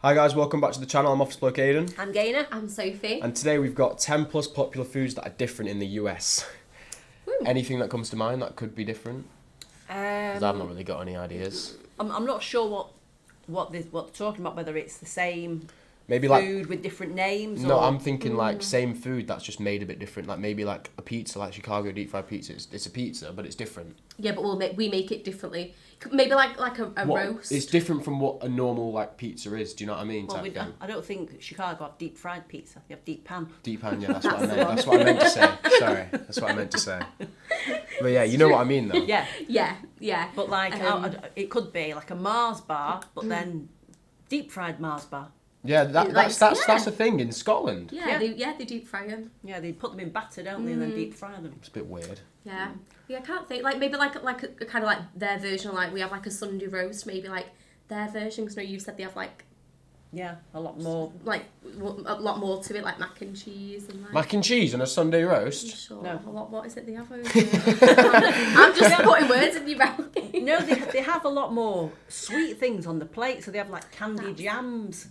Hi guys, welcome back to the channel. I'm Office Bloke Aidan. I'm Gaynor. I'm Sophie. And today we've got 10 plus popular foods that are different in the US. Anything that comes to mind that could be different? Because I've not really got any ideas. I'm not sure what they're talking about, whether it's the same Maybe food with different names. No, or... I'm thinking like same food that's just made a bit different. Like maybe like a pizza, like Chicago deep fried pizza. It's a pizza, but it's different. Yeah, but we make it differently. Maybe like a roast. It's different from what a normal like pizza is. Do you know what I mean? Well, I don't think Chicago have deep fried pizza. They have deep pan. Deep pan, yeah, that's what I meant. That's what I meant to say. Sorry, that's what I meant to say. But yeah, you know what I mean though. Yeah. But like, it could be like a Mars bar, but then deep fried Mars bar. Yeah, that's the thing in Scotland. Yeah, they deep fry them. Yeah, they put them in batter, don't they, and then deep fry them. It's a bit weird. Yeah, I can't think. Like maybe like a kind of like their version. Like we have like a Sunday roast. Maybe like their version. Because you said they have like. Yeah, a lot more. Like a lot more to it, like mac and cheese and like. Mac and cheese on a Sunday roast. Sure. No. What is it they have over there? I'm just putting words in your mouth. No, they have a lot more sweet things on the plate. So they have like candy jams,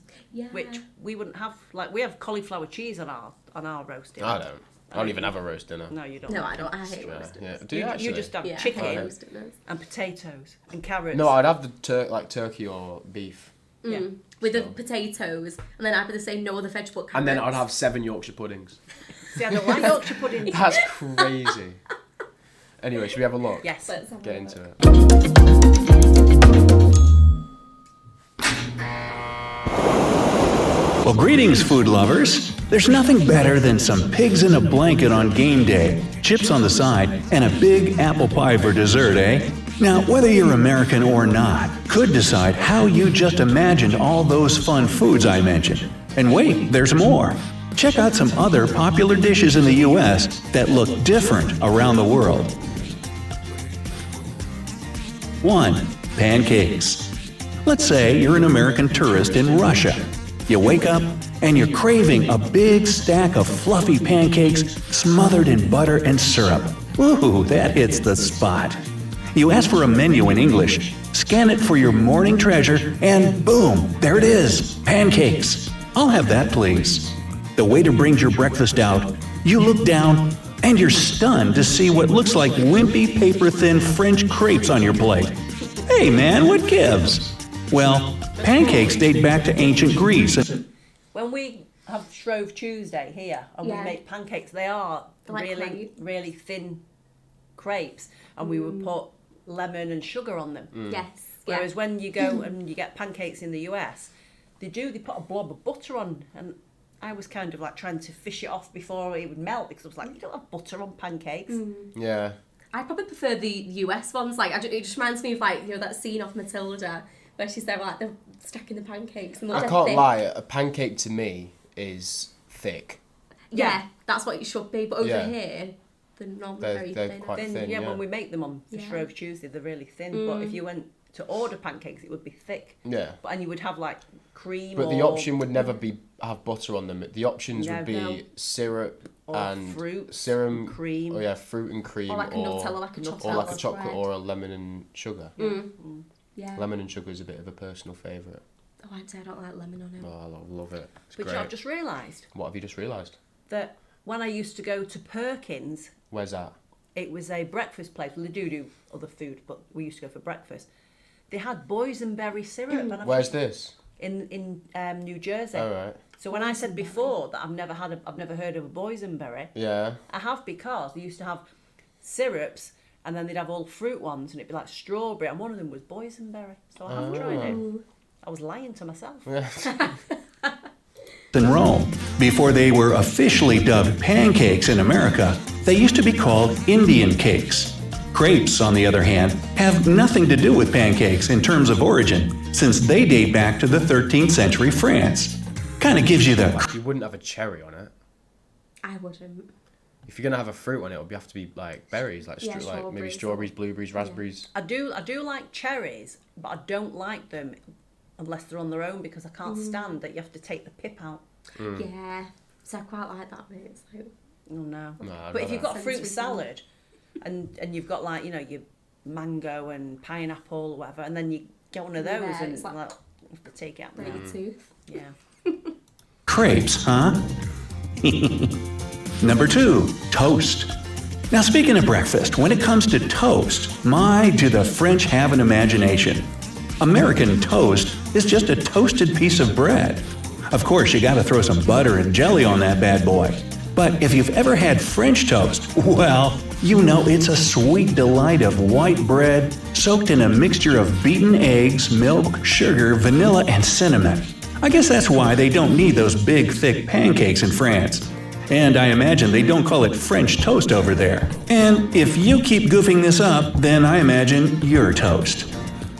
which we wouldn't have. Like we have cauliflower cheese on our roast dinner. I don't even have a roast dinner. No, you don't. No, I don't. I hate roast dinners. Yeah. Do you actually? You just have chicken and potatoes and carrots. No, I'd have the turkey or beef. Yeah. With the potatoes, and then I'd be saying no other veg but carrots. And then I'd have 7 Yorkshire puddings. See, I don't like Yorkshire pudding. That's crazy. Anyway, should we have a look? Yes. Let's have Get a into look. it. Well, greetings, food lovers. There's nothing better than some pigs in a blanket on game day, chips on the side, and a big apple pie for dessert, eh? Now, whether you're American or not, could decide how you just imagined all those fun foods I mentioned. And wait, there's more. Check out some other popular dishes in the US that look different around the world. 1. Pancakes. Let's say you're an American tourist in Russia. You wake up and you're craving a big stack of fluffy pancakes smothered in butter and syrup. Ooh, that hits the spot. You ask for a menu in English, scan it for your morning treasure, and boom, there it is, pancakes. I'll have that, please. The waiter brings your breakfast out. You look down, and you're stunned to see what looks like wimpy, paper-thin French crepes on your plate. Hey man, what gives? Well, pancakes date back to ancient Greece. When we have Shrove Tuesday here and we make pancakes, they are really thin crepes, and we would put lemon and sugar on them. Yes. Whereas when you go and you get pancakes in the US, they put a blob of butter on, and I was kind of like trying to fish it off before it would melt, because I was like, you don't have butter on pancakes. Yeah. I probably prefer the US ones. Like it just reminds me of like that scene off Matilda where she's there like they're stacking the pancakes. And I can't lie, a pancake to me is thick. Yeah, that's what it should be. But over here, they're not very they're thin. quite thin. When we make them on Shrove Tuesday, they're really thin. But if you went to order pancakes, it would be thick. Yeah. And you would have like cream. But the option would never have butter on them. The options would be syrup or and fruit, serum, cream. Oh yeah, fruit and cream, or like a Nutella, like a chocolate, or like a chocolate, or a lemon and sugar. Yeah. Lemon and sugar is a bit of a personal favourite. Oh, I'd say I don't like lemon on it. Oh, I love it. It's Which great. I've just realised. What have you just realised? That when I used to go to Perkins. Where's that? It was a breakfast place. Well, they do other food, but we used to go for breakfast. They had boysenberry syrup. And Where's this? In New Jersey. All right. So when I said before that I've never heard of a boysenberry. Yeah. I have, because they used to have syrups, and then they'd have all fruit ones, and it'd be like strawberry, and one of them was boysenberry. So I have tried it. I was lying to myself. In Rome, before they were officially dubbed pancakes in America, they used to be called Indian cakes. Crepes, on the other hand, have nothing to do with pancakes in terms of origin, since they date back to the 13th century France. Kinda gives you the... You wouldn't have a cherry on it. I wouldn't. If you're gonna have a fruit on it, it would have to be like berries, like maybe strawberries, blueberries, raspberries. I do like cherries, but I don't like them unless they're on their own, because I can't stand that you have to take the pip out. Yeah, so I quite like that bit. It's like, oh no. No, But if you've got a fruit Sensory salad, and you've got like your mango and pineapple or whatever, and then you get one of those and it's like you have to take it out. break your tooth. Yeah. Crepes, huh? Number 2, toast. Now, speaking of breakfast, when it comes to toast, my, do the French have an imagination. American toast is just a toasted piece of bread. Of course, you gotta throw some butter and jelly on that bad boy. But if you've ever had French toast, well, you know it's a sweet delight of white bread soaked in a mixture of beaten eggs, milk, sugar, vanilla, and cinnamon. I guess that's why they don't need those big, thick pancakes in France. And I imagine they don't call it French toast over there. And if you keep goofing this up, then I imagine you're toast.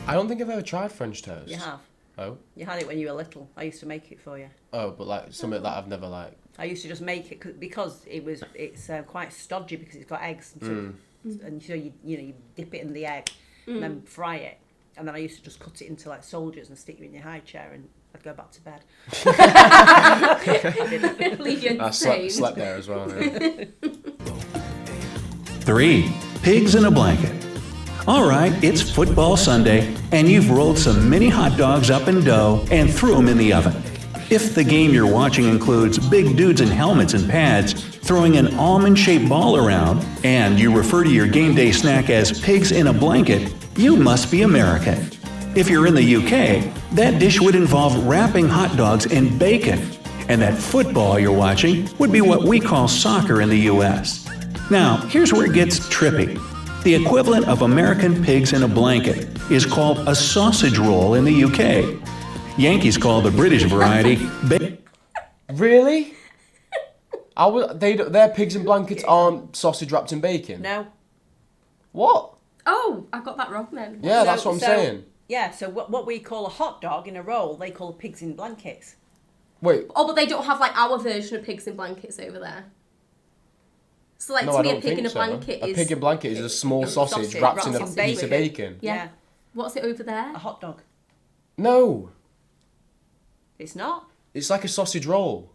I don't think I've ever tried French toast. You have. Oh? You had it when you were little. I used to make it for you. Oh, but like something that I've never like... I used to just make it because it's quite stodgy because it's got eggs and so you dip it in the egg and then fry it, and then I used to just cut it into like soldiers and stick you in your high chair and I'd go back to bed. Leave you I insane. slept there as well. Yeah. 3, pigs in a blanket. All right, it's football Sunday, and you've rolled some mini hot dogs up in dough and threw them in the oven. If the game you're watching includes big dudes in helmets and pads throwing an almond-shaped ball around, and you refer to your game day snack as pigs in a blanket, you must be American. If you're in the UK, that dish would involve wrapping hot dogs in bacon, and that football you're watching would be what we call soccer in the US. Now, here's where it gets trippy. The equivalent of American pigs in a blanket is called a sausage roll in the UK. Yankees call the British variety Really? Their pigs in blankets aren't sausage wrapped in bacon? No. What? Oh, I got that wrong then. Yeah, that's what I'm saying. Yeah, so what we call a hot dog in a roll, they call pigs in blankets. Wait. Oh, but they don't have like our version of pigs in blankets over there. So like No, to I me, a don't pig in think a so. blanket is A pig in blanket is a small sausage wrapped in a piece of bacon. Yeah. What's it over there? A hot dog. No, It's not. it's like a sausage roll.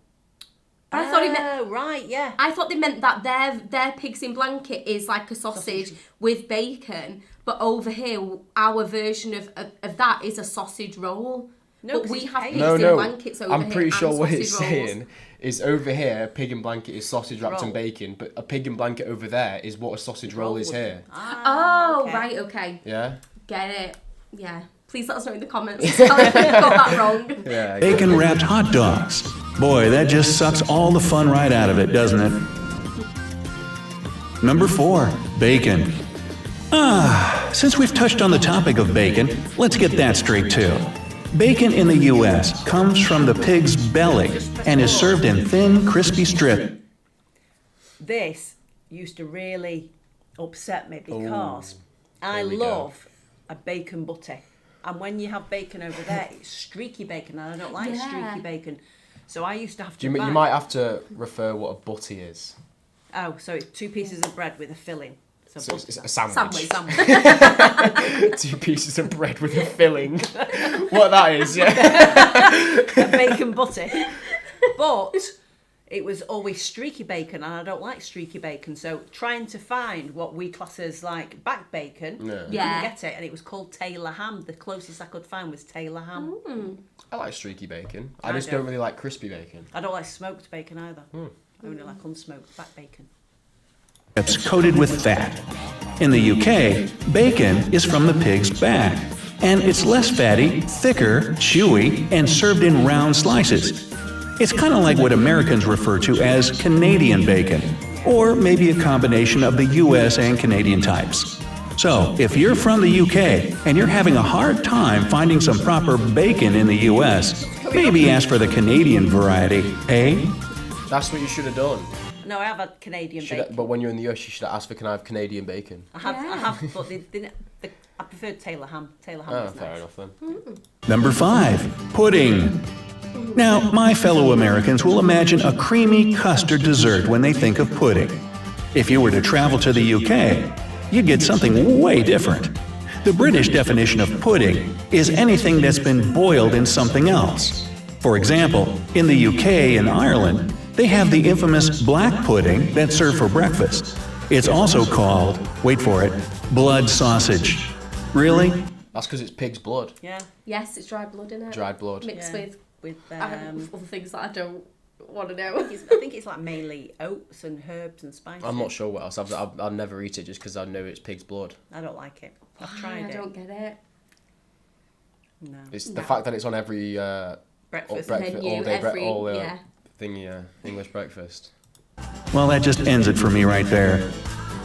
I thought it meant. Oh, right, yeah. I thought they meant that their pigs in blanket is like a sausage with bacon, but over here our version of that is a sausage roll. No, but 'cause we it's have paid. pigs No, in no. blankets over here. I'm pretty and sure what it's sausage rolls. saying is over here, pig in blanket is sausage wrapped in Roll. bacon, but a pig in blanket over there is what a sausage roll is here. Oh, okay. right, okay. Yeah? Get it. Yeah. Please let us know in the comments. Tell us if we got that wrong. Yeah. bacon-wrapped hot dogs. Boy, that just sucks all the fun right out of it, doesn't it? Number 4, bacon. Since we've touched on the topic of bacon, let's get that straight too. Bacon in the US comes from the pig's belly and is served in thin, crispy strips. This used to really upset me because I here we go. love a bacon butty. And when you have bacon over there, it's streaky bacon, and I don't like streaky bacon. So I used to have to You buy... might have to refer what a butty is. Oh, so it's 2 pieces of bread with a filling. So it's a sandwich. Sandwich. 2 pieces of bread with a filling. What that is, yeah. A bacon butty. But it was always streaky bacon, and I don't like streaky bacon. So trying to find what we class as like back bacon, Yeah. you couldn't get it, and it was called Taylor ham. The closest I could find was Taylor ham. I like streaky bacon. I I just don't. don't really like crispy bacon. I don't like smoked bacon either. I only like unsmoked back bacon. It's coated with fat. In the UK, bacon is from the pig's back, and it's less fatty, thicker, chewy, and served in round slices. It's kind of like what Americans refer to as Canadian bacon, or maybe a combination of the US and Canadian types. So, if you're from the UK and you're having a hard time finding some proper bacon in the US, maybe ask for the Canadian variety, eh? That's what you should have done. No, I have had Canadian bacon. But when you're in the US, you should have asked for, can I have Canadian bacon? I have, but they didn't. I preferred Taylor ham. Taylor ham Oh, was fair nice. enough then. Number 5, pudding. Now, my fellow Americans will imagine a creamy custard dessert when they think of pudding. If you were to travel to the UK, you'd get something way different. The British definition of pudding is anything that's been boiled in something else. For example, in the UK and Ireland, they have the infamous black pudding that's served for breakfast. It's also called, wait for it, blood sausage. Really? That's because it's pig's blood. Yeah. Yes, it's dried blood in it. Dried blood. Mixed Yeah. with with Other things that I don't want to I know. think it's like mainly oats and herbs and spices. I'm not sure what else. I'll never eat it just because I know it's pig's blood. I don't like it. I've tried I it. don't get it. No. It's the fact that it's on every Breakfast menu, all day, yeah. thingy, English breakfast. Well, that just ends it for me right there.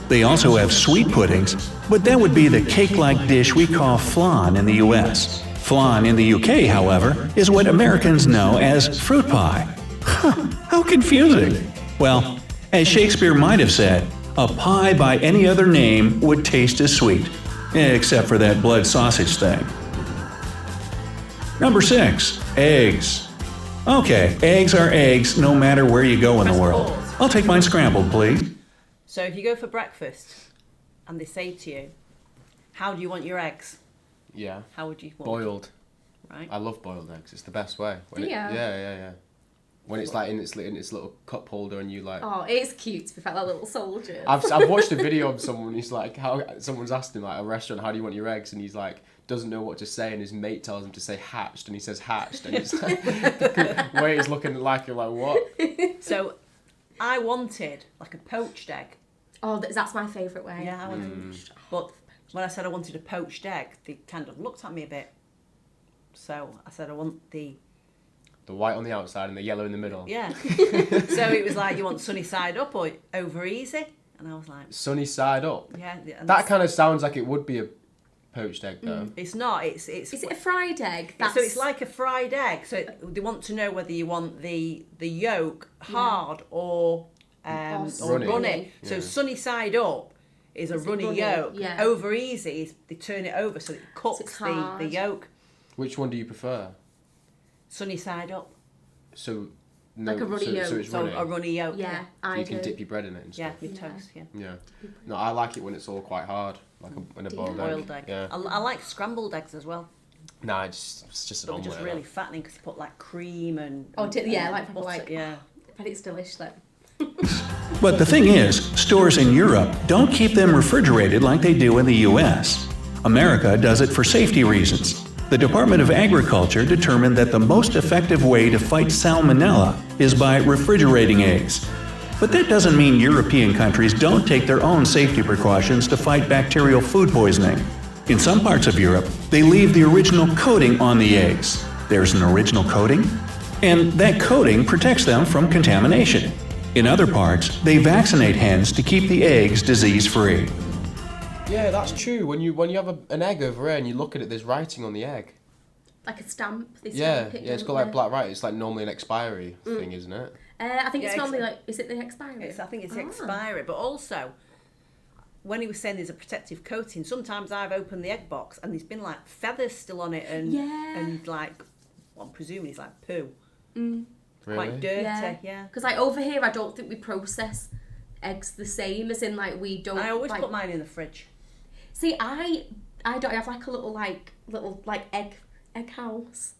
They also have sweet puddings, but that would be the cake-like dish we call flan in the US. Flan in the UK, however, is what Americans know as fruit pie. How confusing. Well, as Shakespeare might have said, a pie by any other name would taste as sweet, except for that blood sausage thing. Number 6, eggs. Okay, eggs are eggs no matter where you go in the world. I'll take mine scrambled, please. So if you go for breakfast and they say to you, how do you want your eggs? Yeah. How would you want Boiled. them? Right? I love boiled eggs. It's the best way. Yeah. Yeah. When it's like in its little cup holder and you like. Oh, it's cute to be like little soldiers. I've watched a video of someone. He's like, someone's asked him like a restaurant, how do you want your eggs? And he's like, doesn't know what to say, and his mate tells him to say hatched, and he says hatched, and it's like, the way he's looking like you're like, what? So I wanted like a poached egg. Oh, that's my favourite way. Yeah, I wanted. But when I said I wanted a poached egg, they kind of looked at me a bit. So I said I want the white on the outside and the yellow in the middle. Yeah. So it was like, you want sunny side up or over easy? And I was like, Sunny side up. yeah. And That kind of sounds like it would be a poached egg though. It's not. It's. Is it a fried egg? So it's like a fried egg. So they want to know whether you want the yolk hard or runny. runny. So Yeah. sunny side up is a Is it runny runny? yolk. Yeah. Over easy is they turn it over so it cooks it's the hard. yolk. Which one do you prefer? Sunny side up. So no, Like a runny so yolk. it's So runny. a runny yolk. Yeah, So I you do. can dip your bread in it and Yeah, stuff. with Yeah. toast. Yeah. Yeah. No, I like it when it's all quite hard, like in a boiled egg. Boiled egg. Yeah. I like scrambled eggs as well. Nah, it's just an But they're omelette. just really fattening because you put like cream and. Yeah, and like proper, butter. like- Yeah. But it's delicious though. But the thing is, stores in Europe don't keep them refrigerated like they do in the US. America does it for safety reasons. The Department of Agriculture determined that the most effective way to fight salmonella is by refrigerating eggs. But that doesn't mean European countries don't take their own safety precautions to fight bacterial food poisoning. In some parts of Europe, they leave the original coating on the eggs. There's an original coating? And that coating protects them from contamination. In other parts, they vaccinate hens to keep the eggs disease-free. Yeah, that's true. When you have an egg over here and you look at it, there's writing on the egg. Like a stamp. They Yeah, stamp it, it's got don't like they? black writing. It's like normally an expiry thing, isn't it? I think it's Yeah, normally like, is it the expiry? I think it's Ah. expiry, but also when he was saying there's a protective coating, sometimes I've opened the egg box and there's been like feathers still on it and Yeah. and like well, I'm presuming it's like poo, Really? quite dirty. Yeah. Because like over here, I don't think we process eggs the same as in like we don't. I always like, put mine in the fridge. See, I don't have like a little egg house.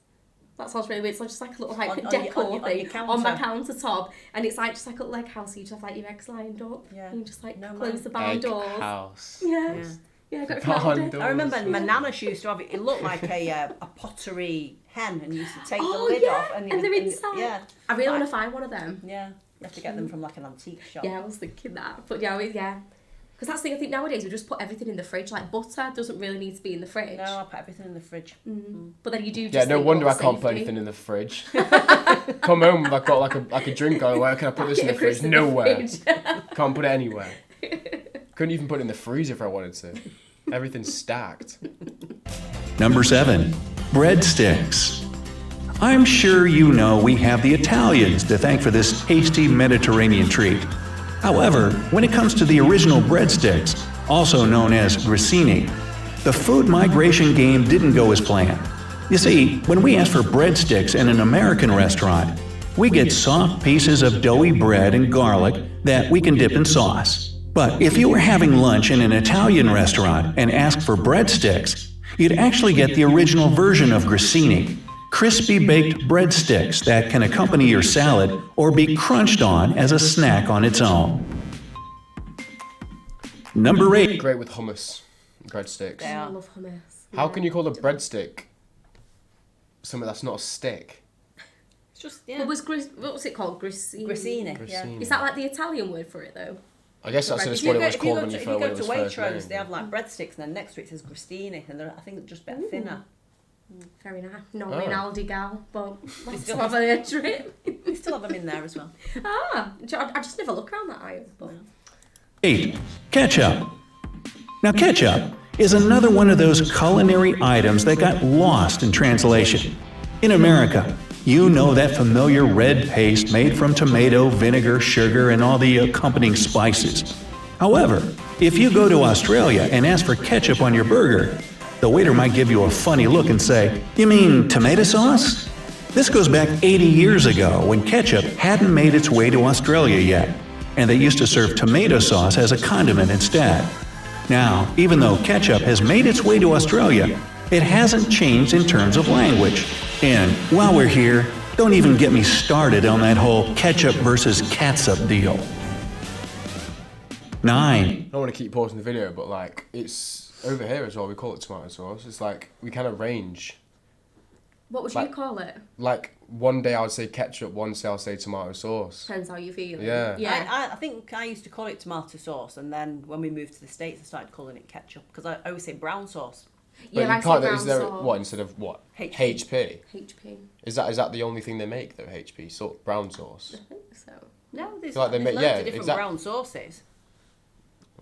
That sounds really weird. It's just like a little like On your- decor on your thing counter. on my countertop, and it's like just like a little egg house. So you just have like your eggs lined up. Yeah. And you just like No, close mine- the barn Egg doors. house. Yes. Yeah, I got it Barn found it. door. I remember my nana she used to have it. It looked like a pottery hen, and you used to take Oh, the lid yeah, off and it they're was- inside. Yeah. I really But want to find one of them. Yeah. You have to get them from like an antique shop. Yeah, I was thinking that. But yeah, because that's the thing, I think nowadays we just put everything in the fridge. Like butter doesn't really need to be in the fridge. No, I put everything in the fridge. But then you do just Yeah, no think, wonder oh, I can't put safety. anything in the fridge. Come home, I've got like a drink on. Where can I put this in the fridge? Nowhere. Can't put it anywhere. Couldn't even put it in the freezer if I wanted to. Everything's stacked. Number 7. Breadsticks. I'm sure you know we have the Italians to thank for this tasty Mediterranean treat. However, when it comes to the original breadsticks, also known as grissini, the food migration game didn't go as planned. You see, when we ask for breadsticks in an American restaurant, we get soft pieces of doughy bread and garlic that we can dip in sauce. But if you were having lunch in an Italian restaurant and asked for breadsticks, you'd actually get the original version of grissini, crispy baked breadsticks that can accompany your salad or be crunched on as a snack on its own. Number 8. Great with hummus, breadsticks. They I are. love hummus. How can you call a breadstick something that's not a stick? just, yeah. What was it called? Grissini? Grissini, yeah. Grissini. Is that like the Italian word for it though? I guess that's If just If what you it was called when if you you go was to first Waitrose, named. they have like breadsticks, and then next to it says Grissini, and they're, I think, just a bit thinner. Very nice. Not an Aldi gal, but let's still have a trip. We still have them in there as well. I just never look around that aisle. But 8. Ketchup. Now, ketchup is another one of those culinary items that got lost in translation. In America, you know that familiar red paste made from tomato, vinegar, sugar, and all the accompanying spices. However, if you go to Australia and ask for ketchup on your burger, the waiter might give you a funny look and say, "You mean tomato sauce?" This goes back 80 years ago when ketchup hadn't made its way to Australia yet, and they used to serve tomato sauce as a condiment instead. Now, even though ketchup has made its way to Australia, it hasn't changed in terms of language. And while we're here, don't even get me started on that whole ketchup versus catsup deal. 9. I don't want to keep pausing the video, but like it's over here as well. We call it tomato sauce. It's like we kind of range. what would you call it? Like one day I would say ketchup, one day I'll say tomato sauce. Depends how you feel. Yeah. Yeah. I think I used to call it tomato sauce, and then when we moved to the States, I started calling it ketchup, because I always say brown sauce. But I you say can't. brown Is there sauce. what instead of what? HP. HP. Is that the only thing they make though? HP brown sauce. I think so. No, there's, Like they there's make- loads yeah, of different exact- brown sauces.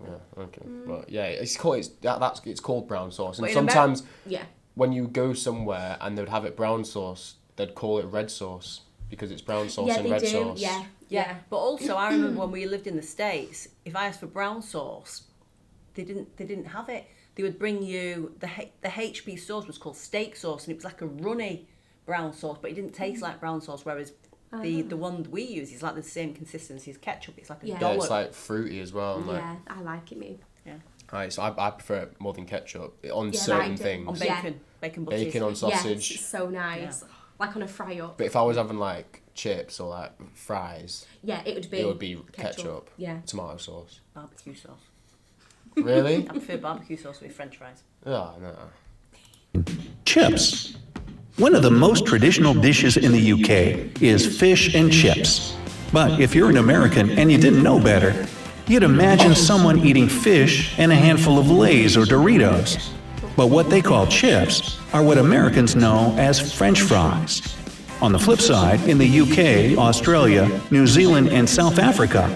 Yeah. Okay. But yeah, it's called brown sauce, and But in sometimes Yeah. when you go somewhere and they'd have it brown sauce, they'd call it red sauce because it's brown sauce Yeah, and they red do. sauce. Yeah. Yeah, but also I remember when we lived in the States, if I asked for brown sauce, they didn't have it. They would bring you the HB sauce was called steak sauce, and it was like a runny brown sauce, but it didn't taste like brown sauce. Whereas the one we use is like the same consistency as ketchup. It's like a Yeah. Yeah, dollop. it's like fruity as well. And like, Yeah, I like it, me. right, so I prefer it more than ketchup on Yeah, certain I do. things. On Yeah. bacon butties. Bacon on sausage. Yes, it's so nice. Like on a fry up. But if I was having like chips or like fries, Yeah, it would be ketchup, Yeah. tomato sauce. Barbecue sauce. Really? I prefer barbecue sauce with French fries. Oh, no. Chips. One of the most traditional dishes in the UK is fish and chips. But if you're an American and you didn't know better, you'd imagine someone eating fish and a handful of Lay's or Doritos. But what they call chips are what Americans know as French fries. On the flip side, in the UK, Australia, New Zealand, and South Africa,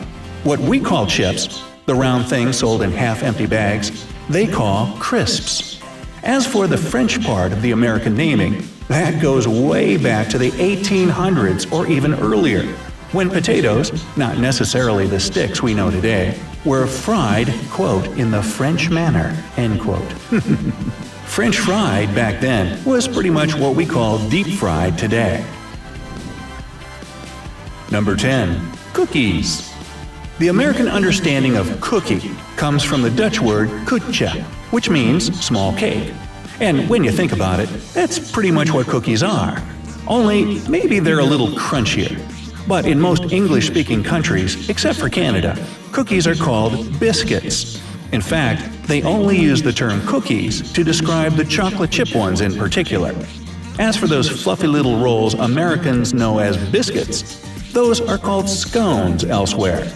what we call chips, the round things sold in half-empty bags, they call crisps. As for the French part of the American naming, that goes way back to the 1800s or even earlier, when potatoes, not necessarily the sticks we know today, were fried, quote, in the French manner, end quote. French fried back then was pretty much what we call deep fried today. Number 10. Cookies. The American understanding of cookie comes from the Dutch word koetje, which means small cake. And when you think about it, that's pretty much what cookies are. Only maybe they're a little crunchier. But in most English-speaking countries, except for Canada, cookies are called biscuits. In fact, they only use the term cookies to describe the chocolate chip ones in particular. As for those fluffy little rolls Americans know as biscuits, those are called scones elsewhere.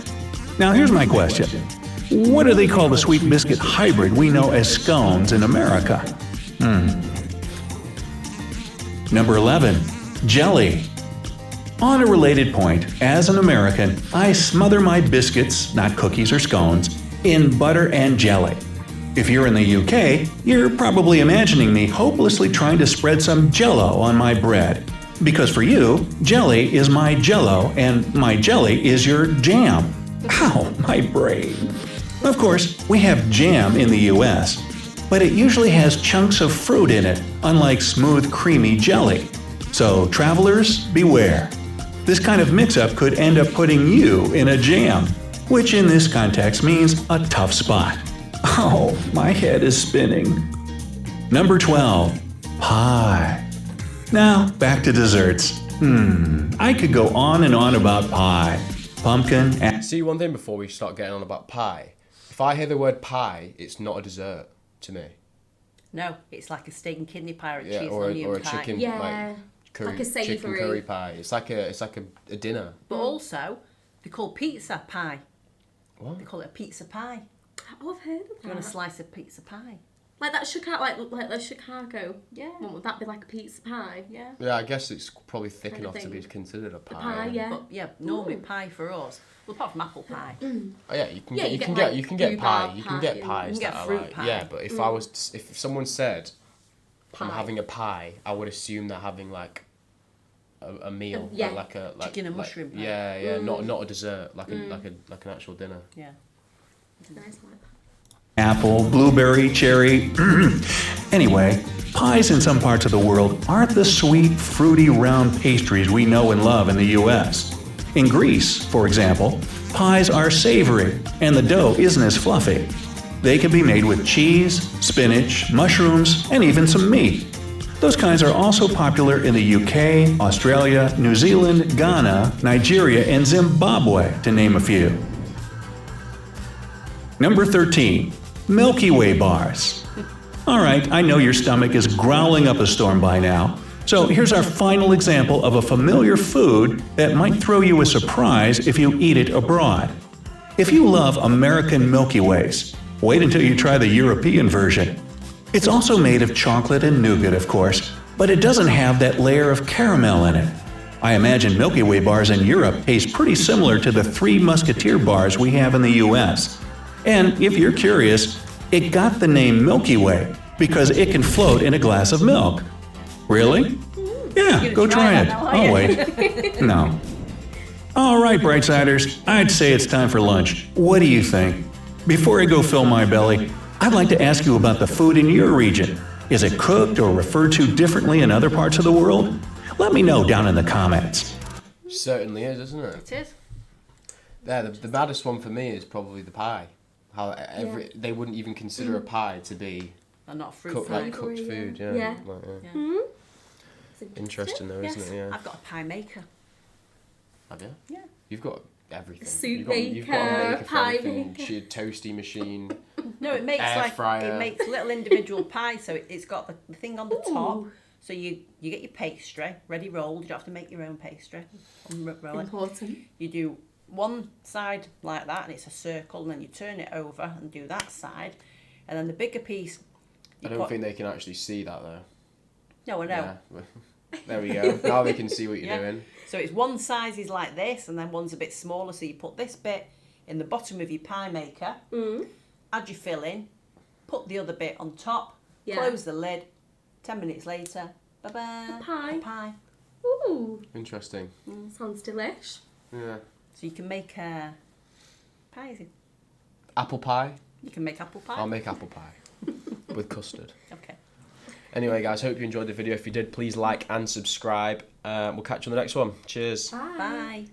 Now here's my question. What do they call the sweet biscuit hybrid we know as scones in America? Number 11. Jelly. On a related point, as an American, I smother my biscuits, not cookies or scones, in butter and jelly. If you're in the UK, you're probably imagining me hopelessly trying to spread some Jell-O on my bread. Because for you, jelly is my Jell-O and my jelly is your jam. Ow, my brain. Of course, we have jam in the US, but it usually has chunks of fruit in it, unlike smooth, creamy jelly. So, travelers, beware. This kind of mix-up could end up putting you in a jam, which in this context means a tough spot. Oh, my head is spinning. Number 12. Pie. Now, back to desserts. I could go on and on about pie. Pumpkin, See, one thing before we start getting on about pie. If I hear the word pie, it's not a dessert to me. No, it's like a steak and kidney pie or a Yeah, cheese or onion a pie. chicken. Yeah. Like, Like a savoury. chicken curry pie. It's like a dinner. But also, they call pizza pie. What? They call it a pizza pie. Oh, I've heard of You want a that. slice of pizza pie? Like that Chicago, like the Chicago. Yeah. One, would that be like a pizza pie? Yeah. Yeah, I guess it's probably thick Kind of enough to be thing. considered a pie. Pie, yeah. But yeah, normally pie for us. Well, apart from apple pie. Oh, yeah, you can Yeah, get you you can get, get like, you can get pie. rhubarb You can get pie pies and- You can that get are fruit like pie. yeah. But if I was if someone said I'm Pie. having a pie, I would assume they're having like a meal, Yeah. like a Chicken and like- mushroom pie. Yeah, not a dessert, like like an actual dinner. Yeah. It's a nice one. Apple, blueberry, cherry. Anyway, pies in some parts of the world aren't the sweet, fruity, round pastries we know and love in the US. In Greece, for example, pies are savory, and the dough isn't as fluffy. They can be made with cheese, spinach, mushrooms, and even some meat. Those kinds are also popular in the UK, Australia, New Zealand, Ghana, Nigeria, and Zimbabwe, to name a few. Number 13. Milky Way Bars. All right, I know your stomach is growling up a storm by now. So here's our final example of a familiar food that might throw you a surprise if you eat it abroad. If you love American Milky Ways, wait until you try the European version. It's also made of chocolate and nougat, of course, but it doesn't have that layer of caramel in it. I imagine Milky Way bars in Europe taste pretty similar to the Three Musketeer bars we have in the US. And if you're curious, it got the name Milky Way because it can float in a glass of milk. Really? Yeah, go try it. I'll wait. No. All right, Brightsiders, I'd say it's time for lunch. What do you think? Before I go fill my belly, I'd like to ask you about the food in your region. Is it cooked or referred to differently in other parts of the world? Let me know down in the comments. Certainly is, isn't it? It is. Yeah, the baddest one for me is probably the pie. How they wouldn't even consider a pie to be And not fruit cooked, pie. like cooked food. Yeah. Yeah. Like, Yeah. Interesting though, isn't it? Yeah. I've got a pie maker. Have you? Yeah. You've got everything. Soup you've got a maker, maker for pie everything. maker. Toasty machine. No, it makes Air fryer. it makes little individual pies. So it's got the thing on the top. So you get your pastry ready rolled. You don't have to make your own pastry. Roll it. Important. You do one side like that, and it's a circle, and then you turn it over and do that side, and then the bigger piece. I don't think they can actually see that though. No, I know. Yeah. There we go. Now they can see what you're Yeah. doing. So it's one size is like this, and then one's a bit smaller. So you put this bit in the bottom of your pie maker, add your filling, put the other bit on top, Yeah. close the lid. 10 minutes later, bye-bye. A pie. A pie. Ooh, Interesting. sounds delish. Yeah. So you can make pies. Apple pie. You can make apple pie. I'll make apple pie with custard. Okay. Anyway, guys, hope you enjoyed the video. If you did, please like and subscribe. We'll catch you on the next one. Cheers. Bye. Bye.